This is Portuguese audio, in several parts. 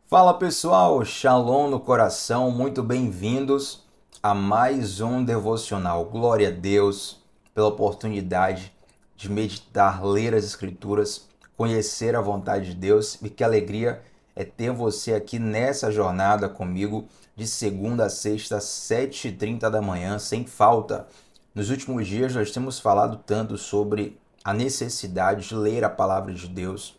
Fala pessoal, Shalom no coração, muito bem-vindos a mais um devocional. Glória a Deus pela oportunidade de meditar, ler as Escrituras, conhecer a vontade de Deus e que alegria é ter você aqui nessa jornada comigo de segunda a sexta, 7h30 da manhã, sem falta. Nos últimos dias nós temos falado tanto sobre a necessidade de ler a palavra de Deus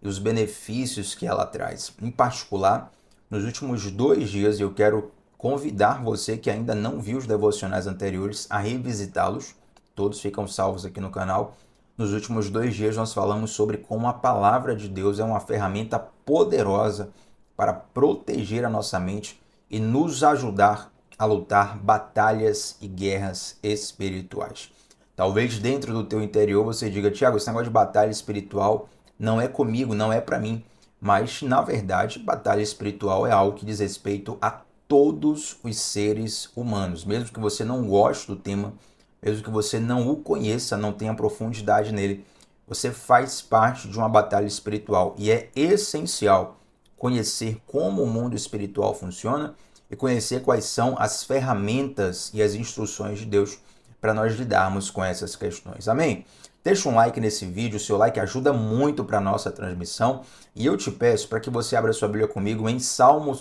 e os benefícios que ela traz. Em particular, nos últimos 2 dias, eu quero convidar você que ainda não viu os devocionais anteriores a revisitá-los. Todos ficam salvos aqui no canal. Nos últimos 2 dias, nós falamos sobre como a palavra de Deus é uma ferramenta poderosa para proteger a nossa mente e nos ajudar a lutar batalhas e guerras espirituais. Talvez dentro do teu interior você diga: Tiago, esse negócio de batalha espiritual não é comigo, não é para mim. Mas, na verdade, batalha espiritual é algo que diz respeito a todos os seres humanos. Mesmo que você não goste do tema, mesmo que você não o conheça, não tenha profundidade nele, você faz parte de uma batalha espiritual. E é essencial conhecer como o mundo espiritual funciona e conhecer quais são as ferramentas e as instruções de Deus para nós lidarmos com essas questões. Amém? Deixa um like nesse vídeo, o seu like ajuda muito para a nossa transmissão. E eu te peço para que você abra sua Bíblia comigo em Salmo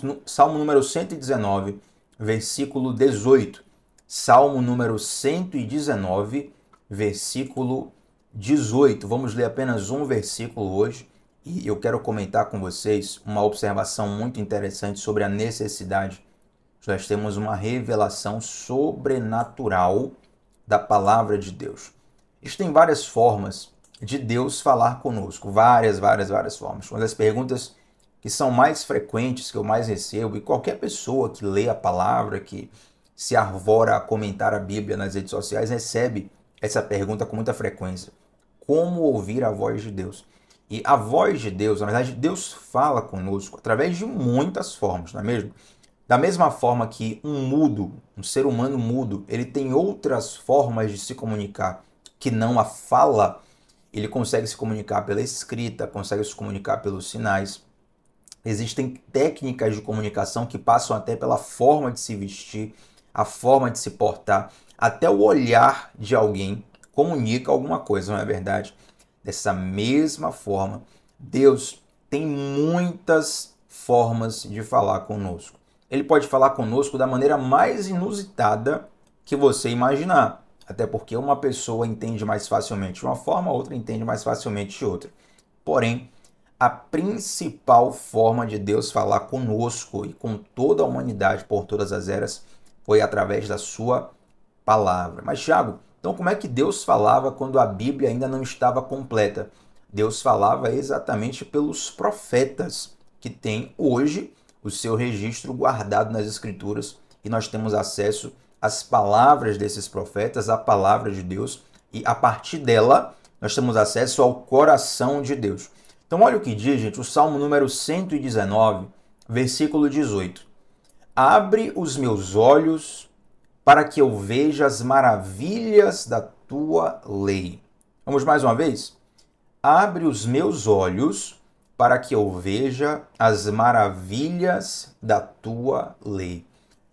número 119, versículo 18. Salmo número 119, versículo 18. Vamos ler apenas um versículo hoje. E eu quero comentar com vocês uma observação muito interessante sobre a necessidade. Nós temos uma revelação sobrenatural da palavra de Deus. Existem várias formas de Deus falar conosco, várias formas. Uma das perguntas que são mais frequentes, que eu mais recebo, e qualquer pessoa que lê a palavra, que se arvora a comentar a Bíblia nas redes sociais, recebe essa pergunta com muita frequência: como ouvir a voz de Deus? E a voz de Deus, na verdade, Deus fala conosco através de muitas formas, não é mesmo? Da mesma forma que um ser humano mudo, ele tem outras formas de se comunicar que não a fala. Ele consegue se comunicar pela escrita, consegue se comunicar pelos sinais. Existem técnicas de comunicação que passam até pela forma de se vestir, a forma de se portar, até o olhar de alguém comunica alguma coisa, não é verdade? Dessa mesma forma, Deus tem muitas formas de falar conosco. Ele pode falar conosco da maneira mais inusitada que você imaginar. Até porque uma pessoa entende mais facilmente de uma forma, a outra entende mais facilmente de outra. Porém, a principal forma de Deus falar conosco e com toda a humanidade por todas as eras foi através da sua palavra. Mas, Tiago, então como é que Deus falava quando a Bíblia ainda não estava completa? Deus falava exatamente pelos profetas, que têm hoje o seu registro guardado nas Escrituras, e nós temos acesso as palavras desses profetas, a palavra de Deus, e a partir dela nós temos acesso ao coração de Deus. Então olha o que diz, gente, o Salmo número 119, versículo 18. Abre os meus olhos para que eu veja as maravilhas da tua lei. Vamos mais uma vez? Abre os meus olhos para que eu veja as maravilhas da tua lei.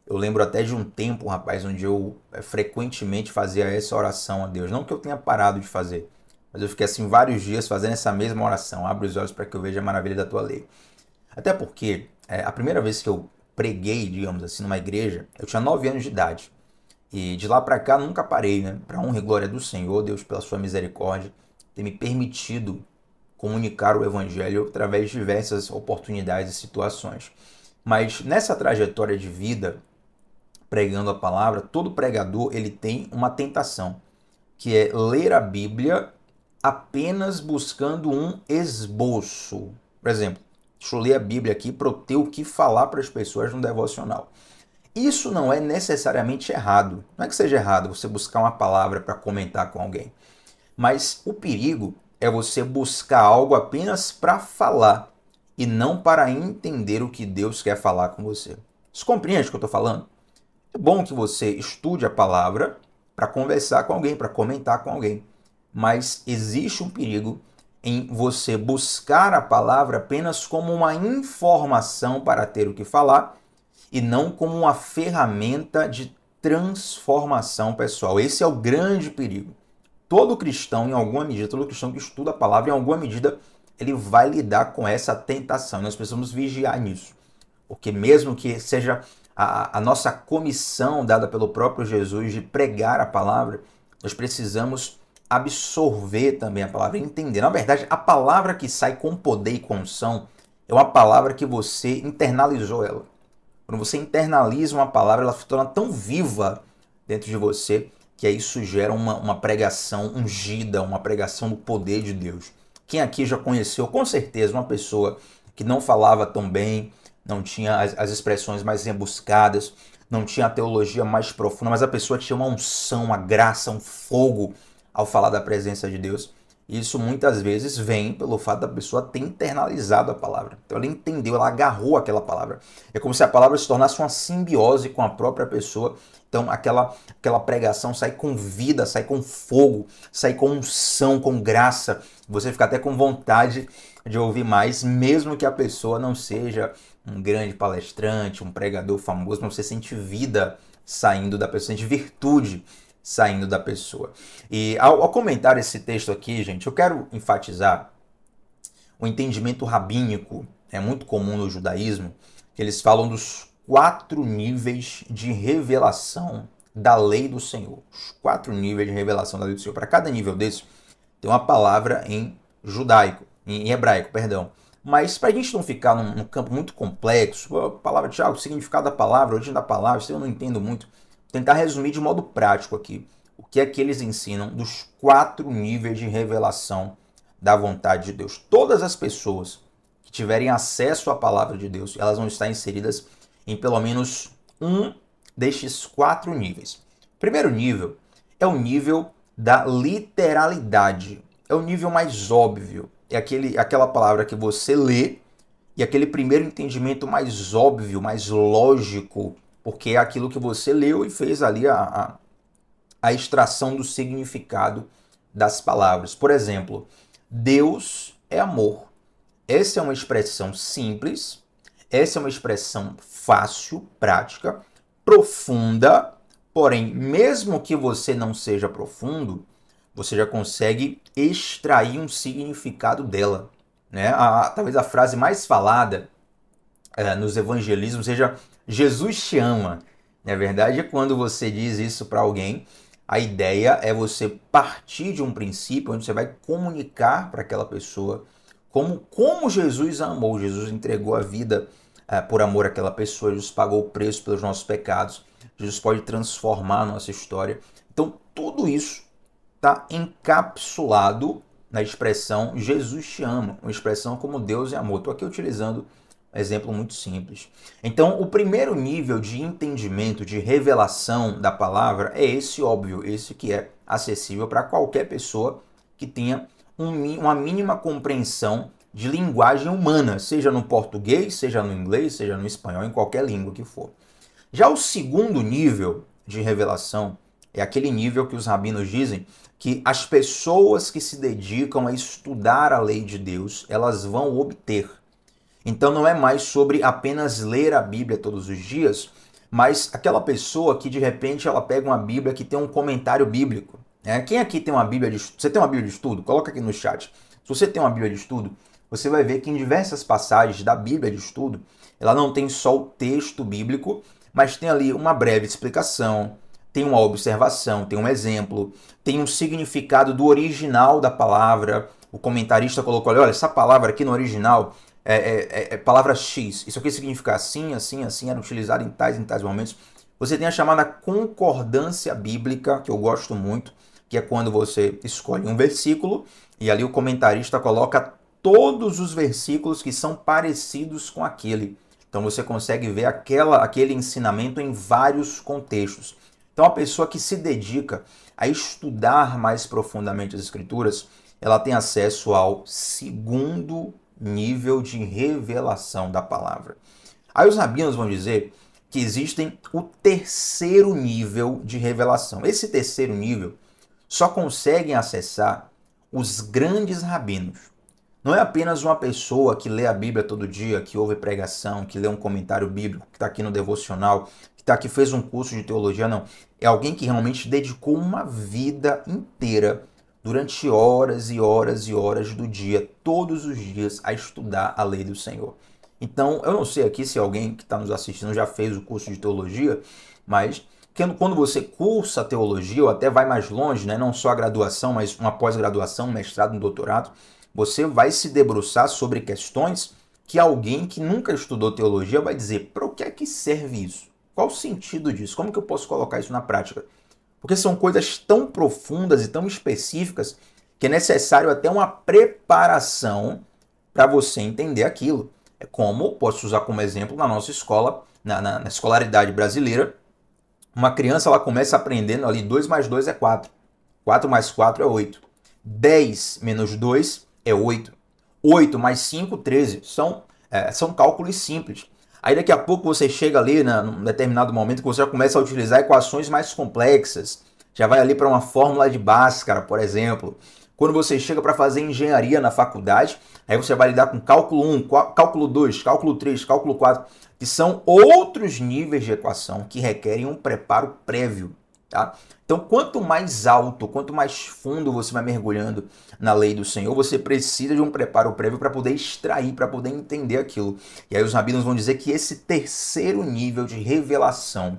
Eu lembro até de um tempo, rapaz, onde eu frequentemente fazia essa oração a Deus. Não que eu tenha parado de fazer, mas eu fiquei assim vários dias fazendo essa mesma oração. Abre os olhos para que eu veja a maravilha da tua lei. Até porque a primeira vez que eu preguei, digamos assim, numa igreja, eu tinha 9 anos de idade. E de lá para cá nunca parei, né? Para honra e glória do Senhor, Deus, pela sua misericórdia, ter me permitido comunicar o evangelho através de diversas oportunidades e situações. Mas nessa trajetória de vida, pregando a palavra, todo pregador ele tem uma tentação, que é ler a Bíblia apenas buscando um esboço. Por exemplo, deixa eu ler a Bíblia aqui para eu ter o que falar para as pessoas no devocional. Isso não é necessariamente errado. Não é que seja errado você buscar uma palavra para comentar com alguém. Mas o perigo é você buscar algo apenas para falar e não para entender o que Deus quer falar com você. Você compreende o que eu estou falando? É bom que você estude a palavra para conversar com alguém, para comentar com alguém. Mas existe um perigo em você buscar a palavra apenas como uma informação para ter o que falar e não como uma ferramenta de transformação pessoal. Esse é o grande perigo. Todo cristão, em alguma medida, todo cristão que estuda a palavra, em alguma medida, ele vai lidar com essa tentação. Nós precisamos vigiar nisso. Porque mesmo que seja a nossa comissão dada pelo próprio Jesus de pregar a palavra, nós precisamos absorver também a palavra, entender. Na verdade, a palavra que sai com poder e com unção é uma palavra que você internalizou ela. Quando você internaliza uma palavra, ela se torna tão viva dentro de você que isso gera uma pregação ungida, uma pregação do poder de Deus. Quem aqui já conheceu, com certeza, uma pessoa que não falava tão bem, não tinha as expressões mais rebuscadas, não tinha a teologia mais profunda, mas a pessoa tinha uma unção, uma graça, um fogo ao falar da presença de Deus. Isso muitas vezes vem pelo fato da pessoa ter internalizado a palavra. Então ela entendeu, ela agarrou aquela palavra. É como se a palavra se tornasse uma simbiose com a própria pessoa. Então aquela pregação sai com vida, sai com fogo, sai com unção, com graça. Você fica até com vontade de ouvir mais, mesmo que a pessoa não seja um grande palestrante, um pregador famoso, mas você sente vida saindo da pessoa, sente virtude saindo da pessoa. E ao comentar esse texto aqui, gente, eu quero enfatizar o entendimento rabínico, é muito comum no judaísmo, que eles falam dos 4 níveis de revelação da lei do Senhor. Os 4 níveis de revelação da lei do Senhor. Para cada nível desse, tem uma palavra em judaico, em hebraico, perdão. Mas para a gente não ficar num campo muito complexo, a palavra, Tiago, o significado da palavra, a origem da palavra, isso eu não entendo muito. Tentar resumir de modo prático aqui o que é que eles ensinam dos 4 níveis de revelação da vontade de Deus. Todas as pessoas que tiverem acesso à palavra de Deus, elas vão estar inseridas em pelo menos um destes 4 níveis. O primeiro nível é o nível da literalidade. É o nível mais óbvio. É aquela palavra que você lê e aquele primeiro entendimento mais óbvio, mais lógico, porque é aquilo que você leu e fez ali a extração do significado das palavras. Por exemplo, Deus é amor. Essa é uma expressão simples, essa é uma expressão fácil, prática, profunda, porém, mesmo que você não seja profundo, você já consegue extrair um significado dela, né? Talvez a frase mais falada nos evangelismos seja Jesus te ama. Na verdade, é quando você diz isso para alguém, a ideia é você partir de um princípio onde você vai comunicar para aquela pessoa como Jesus a amou. Jesus entregou a vida por amor àquela pessoa, Jesus pagou o preço pelos nossos pecados, Jesus pode transformar a nossa história. Então, tudo isso está encapsulado na expressão Jesus te ama, uma expressão como Deus é amor. Estou aqui utilizando um exemplo muito simples. Então, o primeiro nível de entendimento, de revelação da palavra é esse óbvio, esse que é acessível para qualquer pessoa que tenha uma mínima compreensão de linguagem humana, seja no português, seja no inglês, seja no espanhol, em qualquer língua que for. Já o segundo nível de revelação é aquele nível que os rabinos dizem que as pessoas que se dedicam a estudar a lei de Deus, elas vão obter. Então não é mais sobre apenas ler a Bíblia todos os dias, mas aquela pessoa que de repente ela pega uma Bíblia que tem um comentário bíblico. Né? Quem aqui tem uma Bíblia de estudo? Você tem uma Bíblia de estudo? Coloca aqui no chat. Se você tem uma Bíblia de estudo, você vai ver que em diversas passagens da Bíblia de estudo, ela não tem só o texto bíblico, mas tem ali uma breve explicação, tem uma observação, tem um exemplo, tem um significado do original da palavra. O comentarista colocou, olha, essa palavra aqui no original é palavra X. Isso aqui significa assim, assim, assim, era utilizado em tais momentos. Você tem a chamada concordância bíblica, que eu gosto muito, que é quando você escolhe um versículo e ali o comentarista coloca todos os versículos que são parecidos com aquele. Então você consegue ver aquele ensinamento em vários contextos. Então a pessoa que se dedica a estudar mais profundamente as Escrituras, ela tem acesso ao segundo nível de revelação da palavra. Aí os rabinos vão dizer que existem o terceiro nível de revelação. Esse terceiro nível só conseguem acessar os grandes rabinos. Não é apenas uma pessoa que lê a Bíblia todo dia, que ouve pregação, que lê um comentário bíblico, que está aqui no devocional, que está aqui, fez um curso de teologia, não. É alguém que realmente dedicou uma vida inteira, durante horas e horas e horas do dia, todos os dias, a estudar a lei do Senhor. Então, eu não sei aqui se alguém que está nos assistindo já fez o curso de teologia, mas quando você cursa teologia, ou até vai mais longe, né, não só a graduação, mas uma pós-graduação, um mestrado, um doutorado, você vai se debruçar sobre questões que alguém que nunca estudou teologia vai dizer: para o que é que serve isso? Qual o sentido disso? Como que eu posso colocar isso na prática? Porque são coisas tão profundas e tão específicas que é necessário até uma preparação para você entender aquilo. É como, posso usar como exemplo, na nossa escola, na escolaridade brasileira, uma criança ela começa aprendendo ali 2 mais 2 é 4. 4 mais 4 é 8. 10 menos 2 é 8. 8 mais 5, 13. São cálculos simples. Aí daqui a pouco você chega ali num determinado momento que você já começa a utilizar equações mais complexas. Já vai ali para uma fórmula de Bhaskara, por exemplo. Quando você chega para fazer engenharia na faculdade, aí você vai lidar com cálculo 1, cálculo 2, cálculo 3, cálculo 4, que são outros níveis de equação que requerem um preparo prévio. Tá? Então, quanto mais alto, quanto mais fundo você vai mergulhando na lei do Senhor, você precisa de um preparo prévio para poder extrair, para poder entender aquilo. E aí os rabinos vão dizer que esse terceiro nível de revelação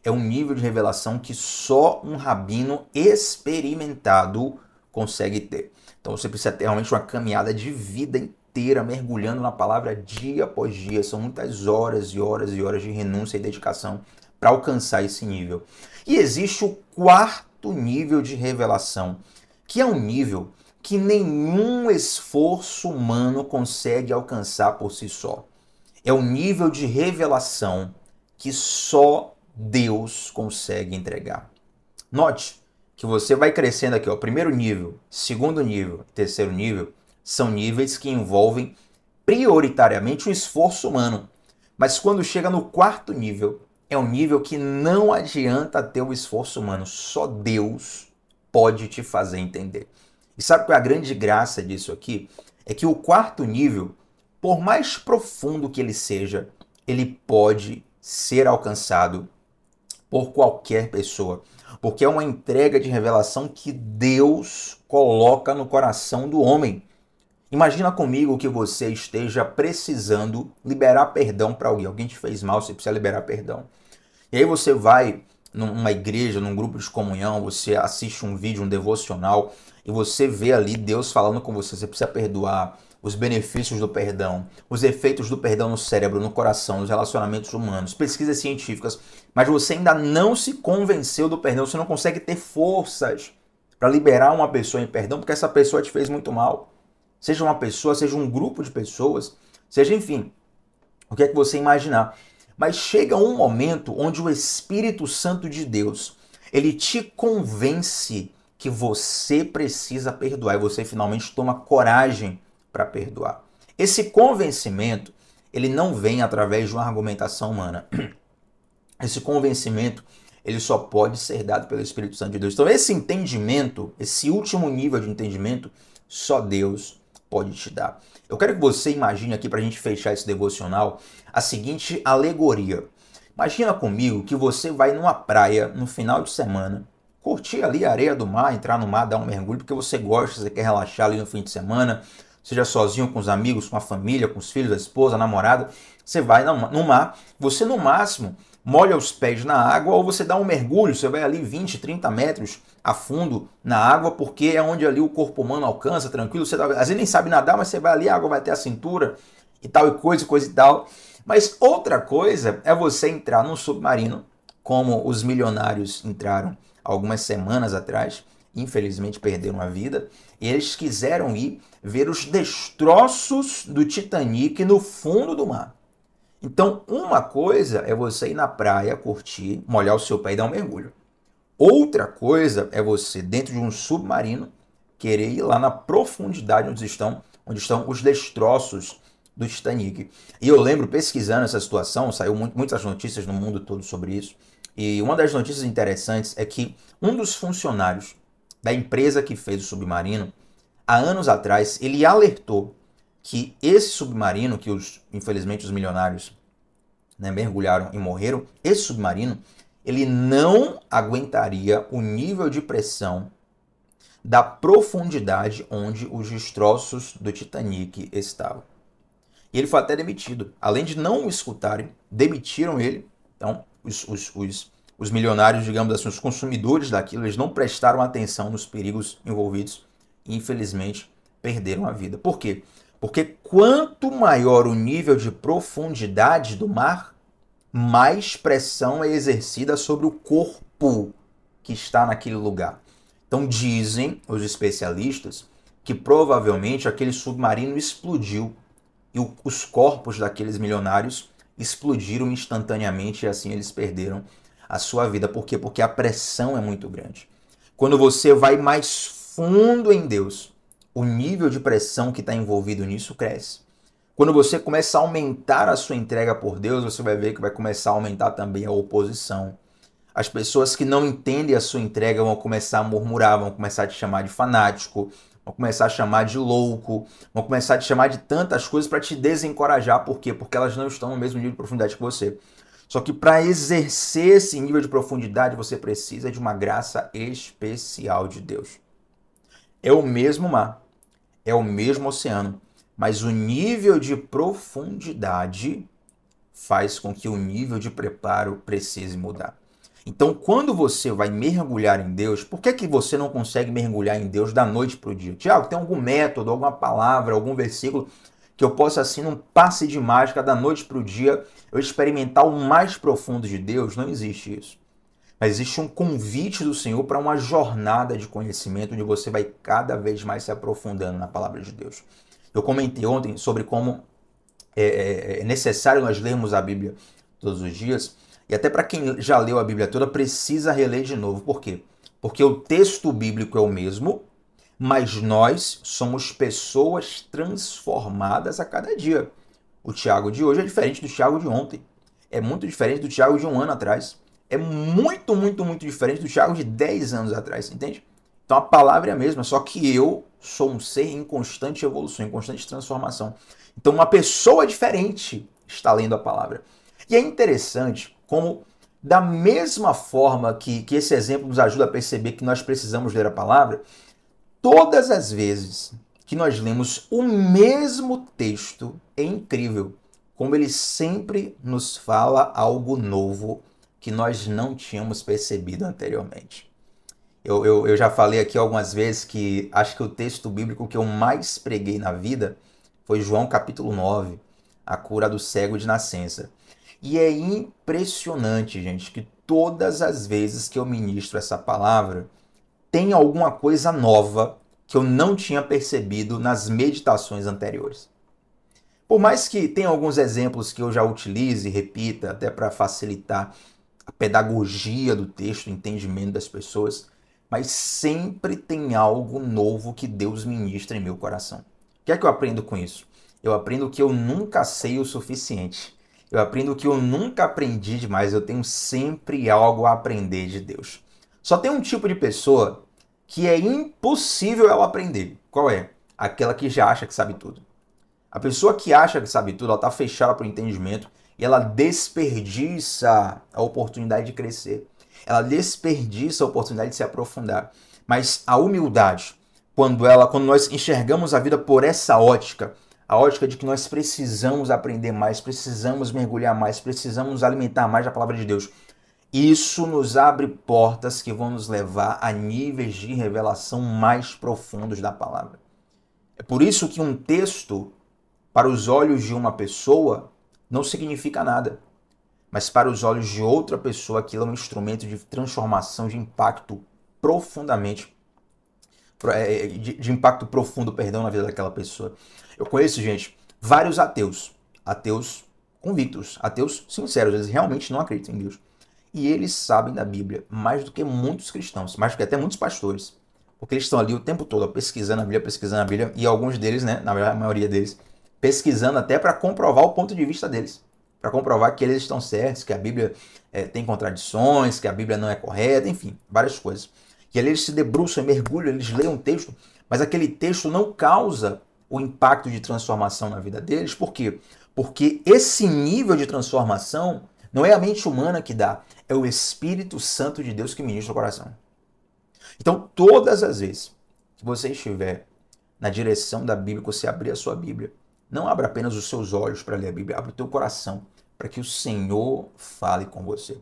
é um nível de revelação que só um rabino experimentado consegue ter. Então você precisa ter realmente uma caminhada de vida inteira mergulhando na palavra dia após dia. São muitas horas e horas e horas de renúncia e dedicação para alcançar esse nível. E existe o quarto nível de revelação, que é um nível que nenhum esforço humano consegue alcançar por si só. É um nível de revelação que só Deus consegue entregar. Note que você vai crescendo aqui, ó, primeiro nível, segundo nível, terceiro nível, são níveis que envolvem prioritariamente o esforço humano. Mas quando chega no quarto nível, é um nível que não adianta ter o esforço humano, só Deus pode te fazer entender. E sabe qual é a grande graça disso aqui? É que o quarto nível, por mais profundo que ele seja, ele pode ser alcançado por qualquer pessoa, porque é uma entrega de revelação que Deus coloca no coração do homem. Imagina comigo que você esteja precisando liberar perdão para alguém. Alguém te fez mal, você precisa liberar perdão. E aí você vai numa igreja, num grupo de comunhão, você assiste um vídeo, um devocional, e você vê ali Deus falando com você. Você precisa perdoar, os benefícios do perdão, os efeitos do perdão no cérebro, no coração, nos relacionamentos humanos, pesquisas científicas, mas você ainda não se convenceu do perdão, você não consegue ter forças para liberar uma pessoa em perdão, porque essa pessoa te fez muito mal. Seja uma pessoa, seja um grupo de pessoas, seja, enfim, o que é que você imaginar. Mas chega um momento onde o Espírito Santo de Deus, ele te convence que você precisa perdoar e você finalmente toma coragem para perdoar. Esse convencimento, ele não vem através de uma argumentação humana. Esse convencimento, ele só pode ser dado pelo Espírito Santo de Deus. Então esse entendimento, esse último nível de entendimento, só Deus pode te dar. Eu quero que você imagine aqui, para a gente fechar esse devocional, a seguinte alegoria. Imagina comigo que você vai numa praia no final de semana, curtir ali a areia do mar, entrar no mar, dar um mergulho, porque você gosta, você quer relaxar ali no fim de semana, seja sozinho, com os amigos, com a família, com os filhos, a esposa, a namorada, você vai no mar, você no máximo molha os pés na água ou você dá um mergulho, você vai ali 20, 30 metros a fundo na água, porque é onde ali o corpo humano alcança, tranquilo, você às vezes nem sabe nadar, mas você vai ali, a água vai até a cintura e tal, e coisa e tal. Mas outra coisa é você entrar num submarino, como os milionários entraram algumas semanas atrás, infelizmente perderam a vida, e eles quiseram ir ver os destroços do Titanic no fundo do mar. Então, uma coisa é você ir na praia, curtir, molhar o seu pé e dar um mergulho. Outra coisa é você, dentro de um submarino, querer ir lá na profundidade onde estão os destroços do Titanic. E eu lembro, pesquisando essa situação, saiu muitas notícias no mundo todo sobre isso, e uma das notícias interessantes é que um dos funcionários da empresa que fez o submarino, há anos atrás, ele alertou que esse submarino, que infelizmente os milionários, né, mergulharam e morreram, esse submarino, ele não aguentaria o nível de pressão da profundidade onde os destroços do Titanic estavam. E ele foi até demitido. Além de não o escutarem, demitiram ele. Então, os milionários, digamos assim, os consumidores daquilo, eles não prestaram atenção nos perigos envolvidos e, infelizmente, perderam a vida. Por quê? Porque quanto maior o nível de profundidade do mar, mais pressão é exercida sobre o corpo que está naquele lugar. Então dizem os especialistas que provavelmente aquele submarino explodiu e os corpos daqueles milionários explodiram instantaneamente e assim eles perderam a sua vida. Por quê? Porque a pressão é muito grande. Quando você vai mais fundo em Deus, o nível de pressão que está envolvido nisso cresce. Quando você começa a aumentar a sua entrega por Deus, você vai ver que vai começar a aumentar também a oposição. As pessoas que não entendem a sua entrega vão começar a murmurar, vão começar a te chamar de fanático, vão começar a chamar de louco, vão começar a te chamar de tantas coisas para te desencorajar. Por quê? Porque elas não estão no mesmo nível de profundidade que você. Só que para exercer esse nível de profundidade, você precisa de uma graça especial de Deus. É o mesmo mar, é o mesmo oceano, mas o nível de profundidade faz com que o nível de preparo precise mudar. Então, quando você vai mergulhar em Deus, por que você não consegue mergulhar em Deus da noite para o dia? Tiago, tem algum método, alguma palavra, algum versículo que eu possa, assim, num passe de mágica, da noite para o dia, eu experimentar o mais profundo de Deus? Não existe isso. Mas existe um convite do Senhor para uma jornada de conhecimento, onde você vai cada vez mais se aprofundando na palavra de Deus. Eu comentei ontem sobre como é necessário nós lermos a Bíblia todos os dias, e até para quem já leu a Bíblia toda, precisa reler de novo. Por quê? Porque o texto bíblico é o mesmo, mas nós somos pessoas transformadas a cada dia. O Tiago de hoje é diferente do Tiago de ontem. É muito diferente do Tiago de um ano atrás. É muito, muito, muito diferente do Tiago de 10 anos atrás, entende? Então a palavra é a mesma, só que eu sou um ser em constante evolução, em constante transformação. Então uma pessoa diferente está lendo a palavra. E é interessante como, da mesma forma que esse exemplo nos ajuda a perceber que nós precisamos ler a palavra, todas as vezes que nós lemos o mesmo texto, é incrível como ele sempre nos fala algo novo que nós não tínhamos percebido anteriormente. Eu já falei aqui algumas vezes que acho que o texto bíblico que eu mais preguei na vida foi João capítulo 9, a cura do cego de nascença. E é impressionante, gente, que todas as vezes que eu ministro essa palavra, tem alguma coisa nova que eu não tinha percebido nas meditações anteriores. Por mais que tenha alguns exemplos que eu já utilize e repita, até para facilitar a pedagogia do texto, o entendimento das pessoas, mas sempre tem algo novo que Deus ministra em meu coração. O que é que eu aprendo com isso? Eu aprendo que eu nunca sei o suficiente. Eu aprendo que eu nunca aprendi demais. Eu tenho sempre algo a aprender de Deus. Só tem um tipo de pessoa que é impossível ela aprender. Qual é? Aquela que já acha que sabe tudo. A pessoa que acha que sabe tudo, ela está fechada para o entendimento e ela desperdiça a oportunidade de crescer. Ela desperdiça a oportunidade de se aprofundar. Mas a humildade, quando nós enxergamos a vida por essa ótica, a ótica de que nós precisamos aprender mais, precisamos mergulhar mais, precisamos alimentar mais a palavra de Deus, isso nos abre portas que vão nos levar a níveis de revelação mais profundos da palavra. É por isso que um texto, para os olhos de uma pessoa, não significa nada. Mas para os olhos de outra pessoa, aquilo é um instrumento de transformação, de impacto profundamente, de impacto profundo, perdão, na vida daquela pessoa. Eu conheço, gente, vários ateus convictos, ateus sinceros, eles realmente não acreditam em Deus. E eles sabem da Bíblia mais do que muitos cristãos, mais do que até muitos pastores. Porque eles estão ali o tempo todo pesquisando a Bíblia, e alguns deles, né, na verdade, a maioria deles, pesquisando até para comprovar o ponto de vista deles. Para comprovar que eles estão certos, que a Bíblia tem contradições, que a Bíblia não é correta, enfim, várias coisas. E ali eles se debruçam, mergulham, eles leem um texto, mas aquele texto não causa o impacto de transformação na vida deles. Por quê? Porque esse nível de transformação não é a mente humana que dá, é o Espírito Santo de Deus que ministra o coração. Então, todas as vezes que você estiver na direção da Bíblia, que você abrir a sua Bíblia, não abra apenas os seus olhos para ler a Bíblia, abra o teu coração para que o Senhor fale com você.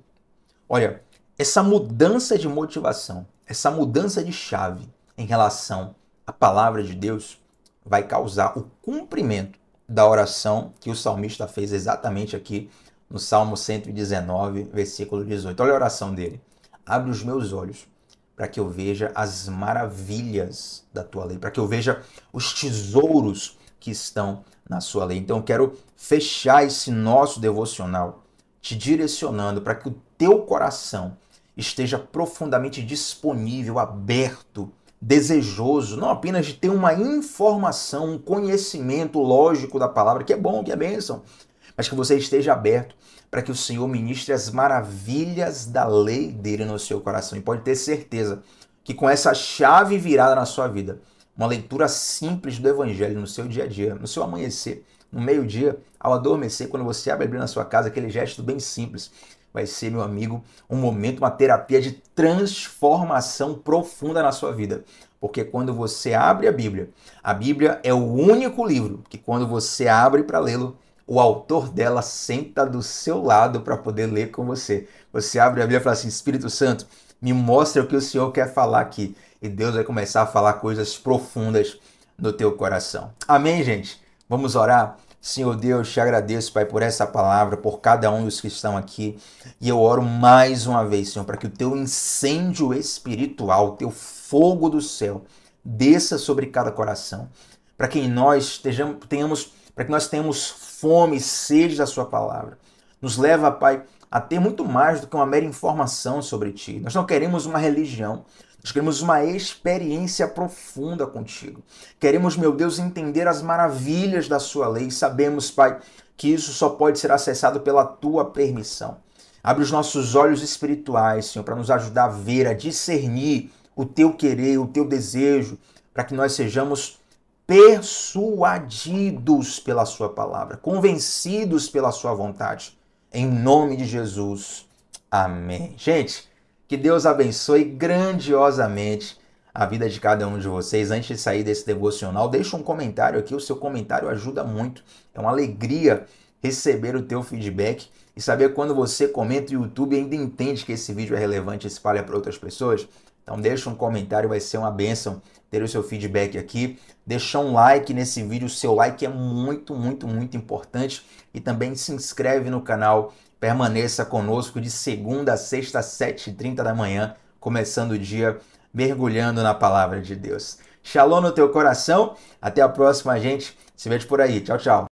Olha, essa mudança de motivação, essa mudança de chave em relação à palavra de Deus vai causar o cumprimento da oração que o salmista fez exatamente aqui no Salmo 119, versículo 18. Olha a oração dele. Abre os meus olhos para que eu veja as maravilhas da tua lei, para que eu veja os tesouros que estão na sua lei. Então eu quero fechar esse nosso devocional te direcionando para que o teu coração esteja profundamente disponível, aberto, desejoso, não apenas de ter uma informação, um conhecimento lógico da palavra, que é bom, que é bênção, mas que você esteja aberto para que o Senhor ministre as maravilhas da lei dele no seu coração. E pode ter certeza que com essa chave virada na sua vida, uma leitura simples do Evangelho no seu dia a dia, no seu amanhecer, no meio-dia, ao adormecer, quando você abre a Bíblia na sua casa, aquele gesto bem simples, vai ser, meu amigo, um momento, uma terapia de transformação profunda na sua vida. Porque quando você abre a Bíblia é o único livro que quando você abre para lê-lo, o autor dela senta do seu lado para poder ler com você. Você abre a Bíblia e fala assim, Espírito Santo, me mostra o que o Senhor quer falar aqui. E Deus vai começar a falar coisas profundas no teu coração. Amém, gente? Vamos orar? Senhor Deus, te agradeço, Pai, por essa palavra, por cada um dos que estão aqui. E eu oro mais uma vez, Senhor, para que o teu incêndio espiritual, o teu fogo do céu, desça sobre cada coração. Para que nós tenhamos fome e sede da sua palavra. Nos leva, Pai, a ter muito mais do que uma mera informação sobre ti. Nós não queremos uma religião. Nós queremos uma experiência profunda contigo. Queremos, meu Deus, entender as maravilhas da sua lei. Sabemos, Pai, que isso só pode ser acessado pela tua permissão. Abre os nossos olhos espirituais, Senhor, para nos ajudar a ver, a discernir o teu querer, o teu desejo, para que nós sejamos persuadidos pela sua palavra, convencidos pela sua vontade. Em nome de Jesus. Amém. Gente, que Deus abençoe grandiosamente a vida de cada um de vocês. Antes de sair desse devocional, deixa um comentário aqui. O seu comentário ajuda muito. É uma alegria receber o teu feedback e saber quando você comenta, o YouTube ainda entende que esse vídeo é relevante e espalha para outras pessoas. Então deixa um comentário, vai ser uma bênção ter o seu feedback aqui. Deixa um like nesse vídeo. O seu like é muito, muito, muito importante. E também se inscreve no canal. Permaneça conosco de segunda a sexta, às 7h30 da manhã, começando o dia mergulhando na palavra de Deus. Shalom no teu coração. Até a próxima, gente. Se vê por aí. Tchau, tchau.